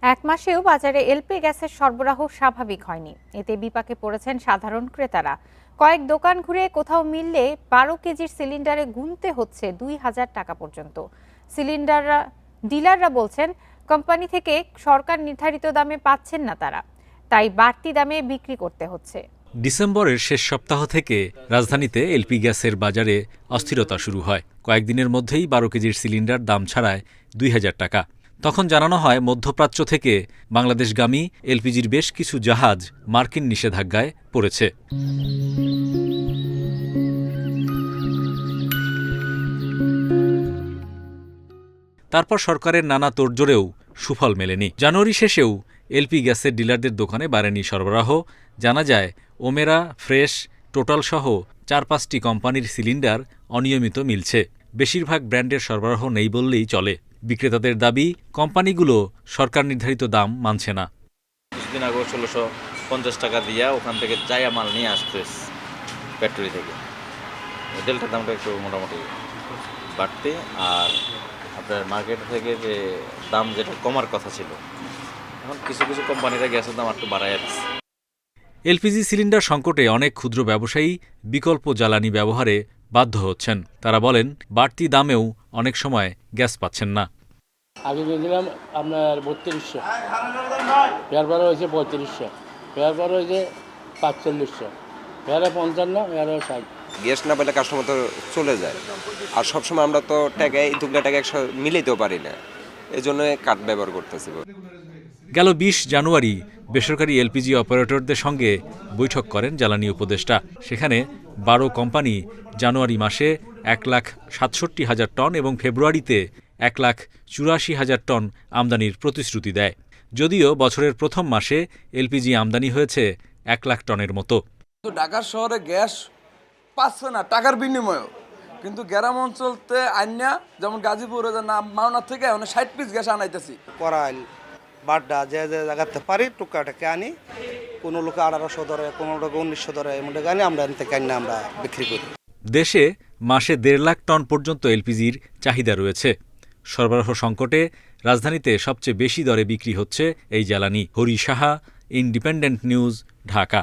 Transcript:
এক মাসেও বাজারে এলপি গ্যাসের সরবরাহ স্বাভাবিক হয়নি। এতে বিপাকে পড়েছেন সাধারণ ক্রেতারা। কয়েক দোকান ঘুরে কোথাও মিললে 12 কেজির সিলিন্ডারে গুনতে হচ্ছে 2,000 টাকা পর্যন্ত। ডিলাররা বলছেন কোম্পানি থেকে সরকার নির্ধারিত দামে পাচ্ছেন না তারা, তাই বাড়তি দামে বিক্রি করতে হচ্ছে। ডিসেম্বরের শেষ সপ্তাহ থেকে রাজধানীতে এলপি গ্যাসের বাজারে অস্থিরতা শুরু হয়। কয়েকদিনের মধ্যেই 12 কেজির সিলিন্ডার দাম ছাড়ায় 2,000 টাকা। তখন জানানো হয় মধ্যপ্রাচ্য থেকে বাংলাদেশগামী এলপিজির বেশ কিছু জাহাজ মার্কিন নিষেধাজ্ঞায় পড়েছে। তারপর সরকারের নানা তোড়জোড়েও সুফল মেলেনি। জানুয়ারি শেষেও এলপি গ্যাসের ডিলারদের দোকানে বাড়েনি সরবরাহ। জানা যায় ওমেরা, ফ্রেশ, টোটাল সহ 4-5টি কোম্পানির সিলিন্ডার অনিয়মিত মিলছে। বেশিরভাগ ব্র্যান্ডের সরবরাহ নেই বললেই চলে। বিক্রেতাদের দাবি, কোম্পানিগুলো সরকার নির্ধারিত দাম মানছে না। কিছুদিন আগে 1650 টাকা দিয়ে ওখান থেকে চায়া মাল নিয়ে আসতে ফ্যাক্টরি থেকে। তেলটার দামটা একটু মোটামুটি বাড়তে, আর আপনার মার্কেট থেকে যে দাম যেটা কমার কথা ছিল, এখন কিছু কিছু কোম্পানিরা গ্যাসের দাম একটু বাড়ায় যাচ্ছে। এলপিজি সিলিন্ডার সংকটে অনেক ক্ষুদ্র ব্যবসায়ী বিকল্প জ্বালানি ব্যবহারে বাধ্য হচ্ছেন। তারা বলেন বাড়তি দামেও অনেক সময় গ্যাস পাচ্ছেন না। আগে কিনেছিলাম আপনার 3200, এরপরে হয়েছে 3500, এরপরে হয়েছে 4500, এরা 55, এরা 60। গ্যাস না পেলে কাস্টমার তো চলে যায়, আর সবসময় আমরা তো টাকা এই দুগুলা টাকা একসাথে মিলাইতেও পারি না, এই জন্য কার্ড ব্যবহার করতেছি। গেল 20 জানুয়ারি বেসরকারি এলপিজি অপারেটরদের সঙ্গে বৈঠক করেন জ্বালানি উপদেষ্টা। সেখানে 12 কোম্পানি জানুয়ারি মাসে 1,67,000 টন এবং ফেব্রুয়ারিতে 1,84,000 টন আমদানির প্রতিশ্রুতি দেয়। যদিও বছরের প্রথম মাসে এলপিজি আমদানি হয়েছে 1 লাখ টনের মতো। ঢাকার শহরে গ্যাস পাচ্ছে না টাকার বিনিময়েও, কিন্তু গ্রাম অঞ্চলতে আইনা যেমন গাজীপুরে মাওনা থেকে 60 পিস গ্যাস আনাইতেছি। করাইল বাড্ডা যে যে জায়গাতে পারি টুকাটাকে আনি, কোনো লোকে 1800 ধরে, কোনো লোকে 1900 ধরে, এমন আনি আমরা এন থেকে আনি আমরা বিক্রি করি। দেশে মাসে 1.5 লাখ টন পর্যন্ত এলপিজির চাহিদা রয়েছে। সরবরাহ সংকটে রাজধানীতে সবচেয়ে বেশি দরে বিক্রি হচ্ছে এই জ্বালানি। Hari Saha, independent news, Dhaka.